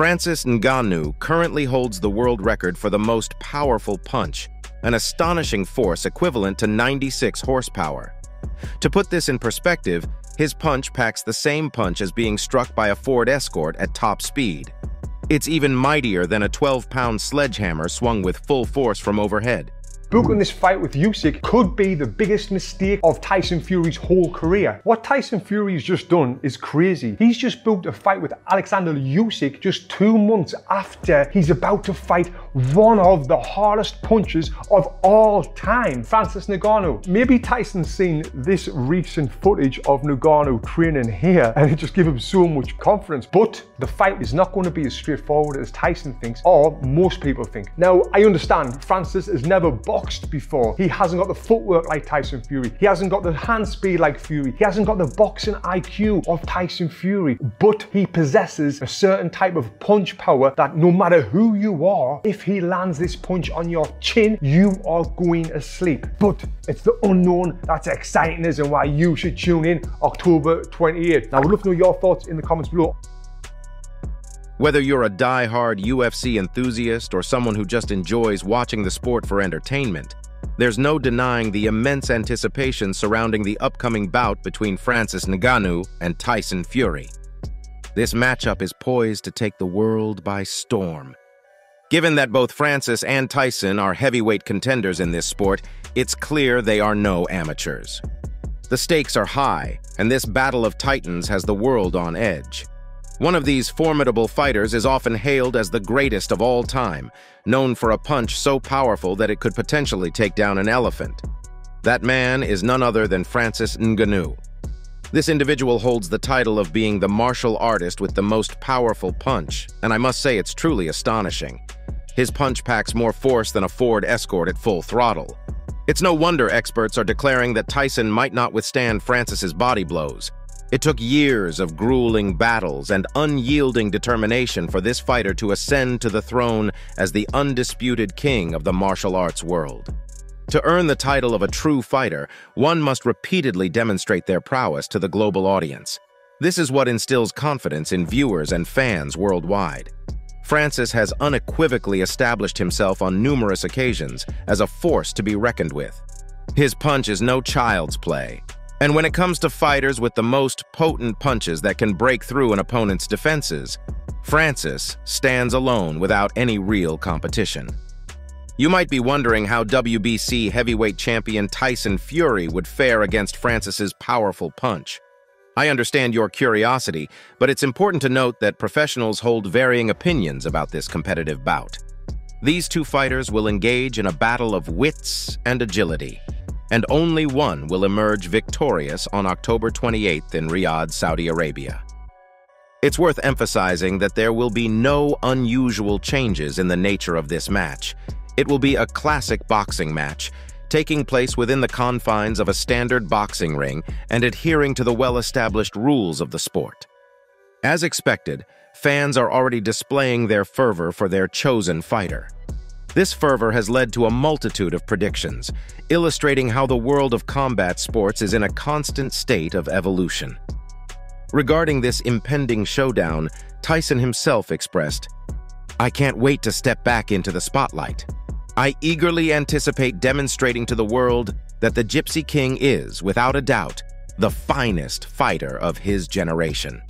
Francis Ngannou currently holds the world record for the most powerful punch, an astonishing force equivalent to 96 horsepower. To put this in perspective, his punch packs the same punch as being struck by a Ford Escort at top speed. It's even mightier than a 12-pound sledgehammer swung with full force from overhead. Booking this fight with Usyk could be the biggest mistake of Tyson Fury's whole career. What Tyson Fury's just done is crazy. He's just booked a fight with Alexander Usyk just 2 months after he's about to fight one of the hardest punchers of all time, Francis Ngannou. Maybe Tyson's seen this recent footage of Ngannou training here and it just gives him so much confidence. But the fight is not going to be as straightforward as Tyson thinks, or most people think. Now, I understand Francis has never boxed before. He hasn't got the footwork like Tyson Fury. He hasn't got the hand speed like Fury. He hasn't got the boxing IQ of Tyson Fury. But he possesses a certain type of punch power that no matter who you are, if he lands this punch on your chin, you are going to sleep. But it's the unknown that's exciting us and why you should tune in October 28th. Now, I would love to know your thoughts in the comments below. Whether you're a die-hard UFC enthusiast or someone who just enjoys watching the sport for entertainment, there's no denying the immense anticipation surrounding the upcoming bout between Francis Ngannou and Tyson Fury. This matchup is poised to take the world by storm. Given that both Francis and Tyson are heavyweight contenders in this sport, it's clear they are no amateurs. The stakes are high, and this battle of titans has the world on edge. One of these formidable fighters is often hailed as the greatest of all time, known for a punch so powerful that it could potentially take down an elephant. That man is none other than Francis Ngannou. This individual holds the title of being the martial artist with the most powerful punch, and I must say it's truly astonishing. His punch packs more force than a Ford Escort at full throttle. It's no wonder experts are declaring that Tyson might not withstand Francis's body blows. It took years of grueling battles and unyielding determination for this fighter to ascend to the throne as the undisputed king of the martial arts world. To earn the title of a true fighter, one must repeatedly demonstrate their prowess to the global audience. This is what instills confidence in viewers and fans worldwide. Francis has unequivocally established himself on numerous occasions as a force to be reckoned with. His punch is no child's play. And when it comes to fighters with the most potent punches that can break through an opponent's defenses, Francis stands alone without any real competition. You might be wondering how WBC heavyweight champion Tyson Fury would fare against Francis's powerful punch. I understand your curiosity, but it's important to note that professionals hold varying opinions about this competitive bout. These two fighters will engage in a battle of wits and agility, and only one will emerge victorious on October 28th in Riyadh, Saudi Arabia. It's worth emphasizing that there will be no unusual changes in the nature of this match. It will be a classic boxing match, taking place within the confines of a standard boxing ring and adhering to the well-established rules of the sport. As expected, fans are already displaying their fervor for their chosen fighter. This fervor has led to a multitude of predictions, illustrating how the world of combat sports is in a constant state of evolution. Regarding this impending showdown, Tyson himself expressed, "I can't wait to step back into the spotlight. I eagerly anticipate demonstrating to the world that the Gypsy King is, without a doubt, the finest fighter of his generation."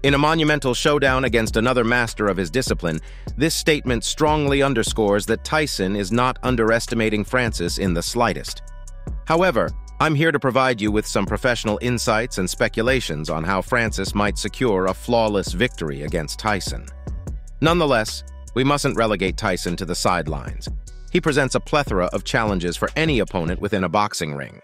In a monumental showdown against another master of his discipline, this statement strongly underscores that Tyson is not underestimating Francis in the slightest. However, I'm here to provide you with some professional insights and speculations on how Francis might secure a flawless victory against Tyson. Nonetheless, we mustn't relegate Tyson to the sidelines. He presents a plethora of challenges for any opponent within a boxing ring.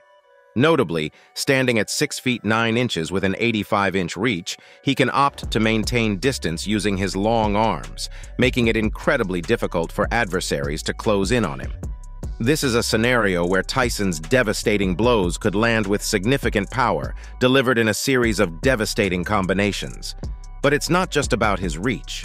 Notably, standing at 6 feet 9 inches with an 85-inch reach, he can opt to maintain distance using his long arms, making it incredibly difficult for adversaries to close in on him. This is a scenario where Tyson's devastating blows could land with significant power, delivered in a series of devastating combinations. But it's not just about his reach.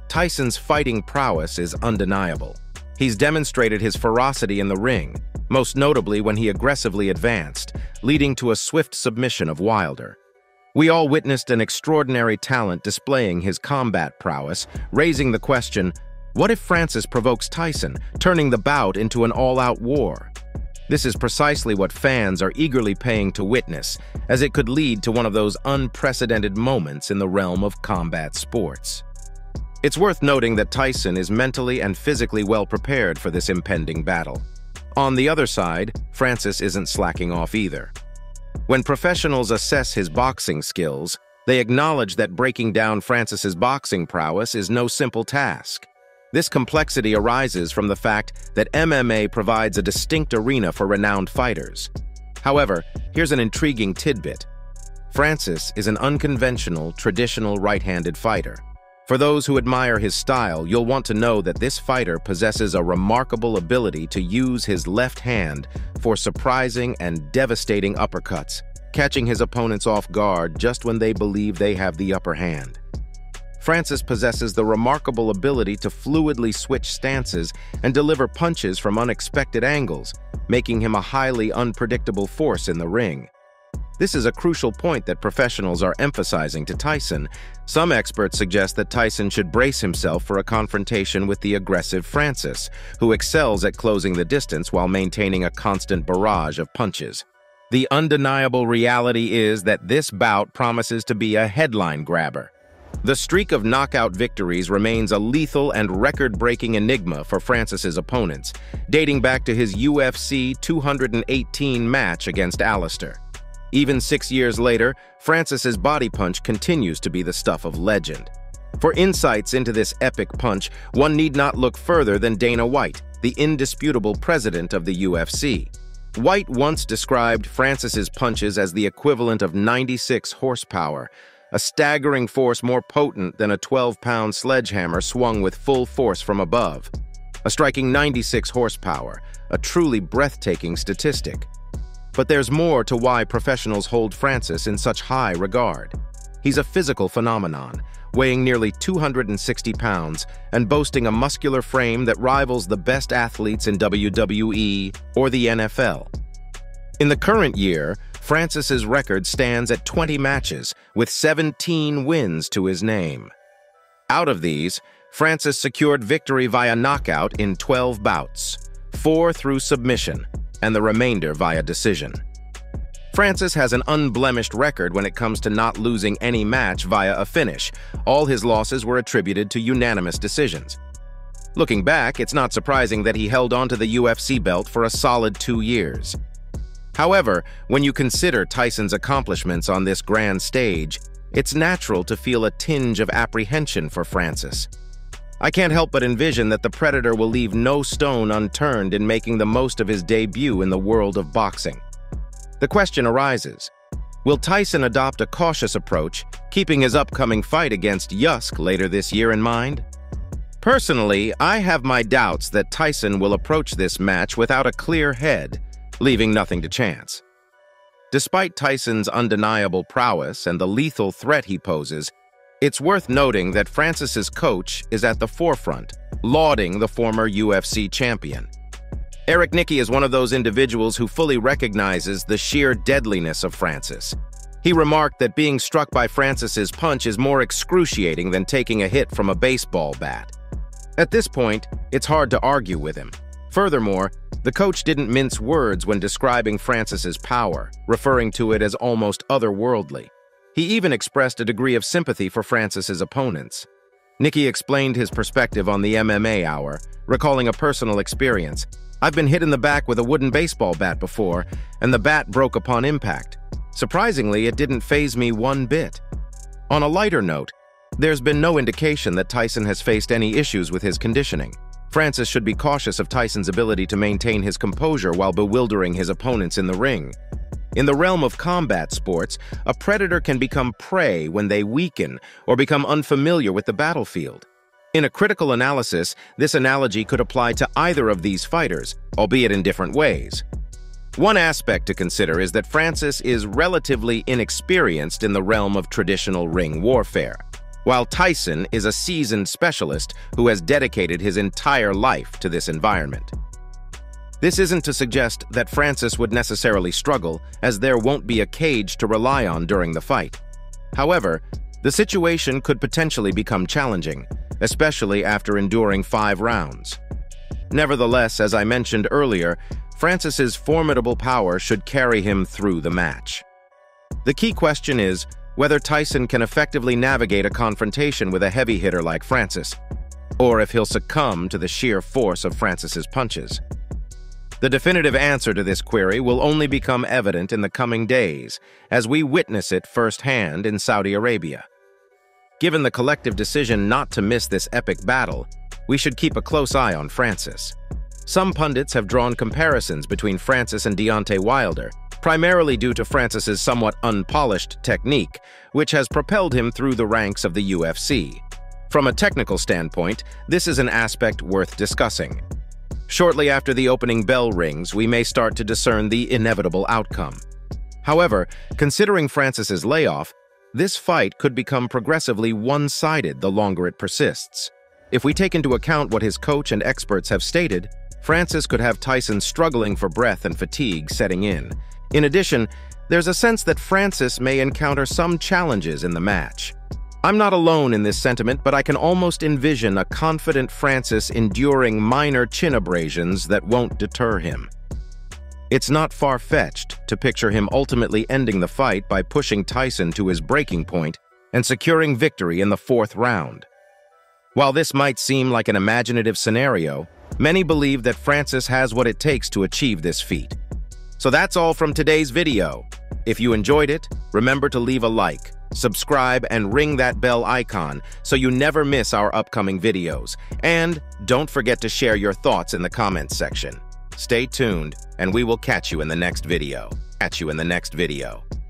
Tyson's fighting prowess is undeniable. He's demonstrated his ferocity in the ring, most notably when he aggressively advanced, leading to a swift submission of Wilder. We all witnessed an extraordinary talent displaying his combat prowess, raising the question, what if Francis provokes Tyson, turning the bout into an all-out war? This is precisely what fans are eagerly paying to witness, as it could lead to one of those unprecedented moments in the realm of combat sports. It's worth noting that Tyson is mentally and physically well prepared for this impending battle. On the other side, Francis isn't slacking off either. When professionals assess his boxing skills, they acknowledge that breaking down Francis's boxing prowess is no simple task. This complexity arises from the fact that MMA provides a distinct arena for renowned fighters. However, here's an intriguing tidbit. Francis is an unconventional, traditional right-handed fighter. For those who admire his style, you'll want to know that this fighter possesses a remarkable ability to use his left hand for surprising and devastating uppercuts, catching his opponents off guard just when they believe they have the upper hand. Francis possesses the remarkable ability to fluidly switch stances and deliver punches from unexpected angles, making him a highly unpredictable force in the ring. This is a crucial point that professionals are emphasizing to Tyson. Some experts suggest that Tyson should brace himself for a confrontation with the aggressive Francis, who excels at closing the distance while maintaining a constant barrage of punches. The undeniable reality is that this bout promises to be a headline grabber. The streak of knockout victories remains a lethal and record-breaking enigma for Francis's opponents, dating back to his UFC 218 match against Alistair. Even 6 years later, Francis's body punch continues to be the stuff of legend. For insights into this epic punch, one need not look further than Dana White, the indisputable president of the UFC. White once described Francis's punches as the equivalent of 96 horsepower, a staggering force more potent than a 12-pound sledgehammer swung with full force from above. A striking 96 horsepower, a truly breathtaking statistic. But there's more to why professionals hold Francis in such high regard. He's a physical phenomenon, weighing nearly 260 pounds and boasting a muscular frame that rivals the best athletes in WWE or the NFL. In the current year, Francis's record stands at 20 matches, with 17 wins to his name. Out of these, Francis secured victory via knockout in 12 bouts, 4 through submission, and the remainder via decision. Francis has an unblemished record when it comes to not losing any match via a finish. All his losses were attributed to unanimous decisions. Looking back, it's not surprising that he held on to the UFC belt for a solid 2 years. However, when you consider Tyson's accomplishments on this grand stage, it's natural to feel a tinge of apprehension for Francis. I can't help but envision that the Predator will leave no stone unturned in making the most of his debut in the world of boxing. The question arises, will Tyson adopt a cautious approach, keeping his upcoming fight against Usyk later this year in mind? Personally, I have my doubts that Tyson will approach this match without a clear head, leaving nothing to chance. Despite Tyson's undeniable prowess and the lethal threat he poses, it's worth noting that Francis's coach is at the forefront, lauding the former UFC champion. Eric Nicki is one of those individuals who fully recognizes the sheer deadliness of Francis. He remarked that being struck by Francis's punch is more excruciating than taking a hit from a baseball bat. At this point, it's hard to argue with him. Furthermore, the coach didn't mince words when describing Francis's power, referring to it as almost otherworldly. He even expressed a degree of sympathy for Francis's opponents. Nicki explained his perspective on the MMA Hour, recalling a personal experience. "I've been hit in the back with a wooden baseball bat before, and the bat broke upon impact. Surprisingly, it didn't faze me one bit." On a lighter note, there's been no indication that Tyson has faced any issues with his conditioning. Francis should be cautious of Tyson's ability to maintain his composure while bewildering his opponents in the ring. In the realm of combat sports, a predator can become prey when they weaken or become unfamiliar with the battlefield. In a critical analysis, this analogy could apply to either of these fighters, albeit in different ways. One aspect to consider is that Francis is relatively inexperienced in the realm of traditional ring warfare, while Tyson is a seasoned specialist who has dedicated his entire life to this environment. This isn't to suggest that Francis would necessarily struggle, as there won't be a cage to rely on during the fight. However, the situation could potentially become challenging, especially after enduring 5 rounds. Nevertheless, as I mentioned earlier, Francis's formidable power should carry him through the match. The key question is whether Tyson can effectively navigate a confrontation with a heavy hitter like Francis, or if he'll succumb to the sheer force of Francis's punches. The definitive answer to this query will only become evident in the coming days as we witness it firsthand in Saudi Arabia. Given the collective decision not to miss this epic battle, we should keep a close eye on Francis. Some pundits have drawn comparisons between Francis and Deontay Wilder, primarily due to Francis's somewhat unpolished technique, which has propelled him through the ranks of the UFC. From a technical standpoint, this is an aspect worth discussing. Shortly after the opening bell rings, we may start to discern the inevitable outcome. However, considering Francis's layoff, this fight could become progressively one-sided the longer it persists. If we take into account what his coach and experts have stated, Francis could have Tyson struggling for breath and fatigue setting in. In addition, there's a sense that Francis may encounter some challenges in the match. I'm not alone in this sentiment, but I can almost envision a confident Francis enduring minor chin abrasions that won't deter him. It's not far-fetched to picture him ultimately ending the fight by pushing Tyson to his breaking point and securing victory in the 4th round. While this might seem like an imaginative scenario, many believe that Francis has what it takes to achieve this feat. So that's all from today's video. If you enjoyed it, remember to leave a like, subscribe, and ring that bell icon so you never miss our upcoming videos. And don't forget to share your thoughts in the comments section. Stay tuned, and we will catch you in the next video.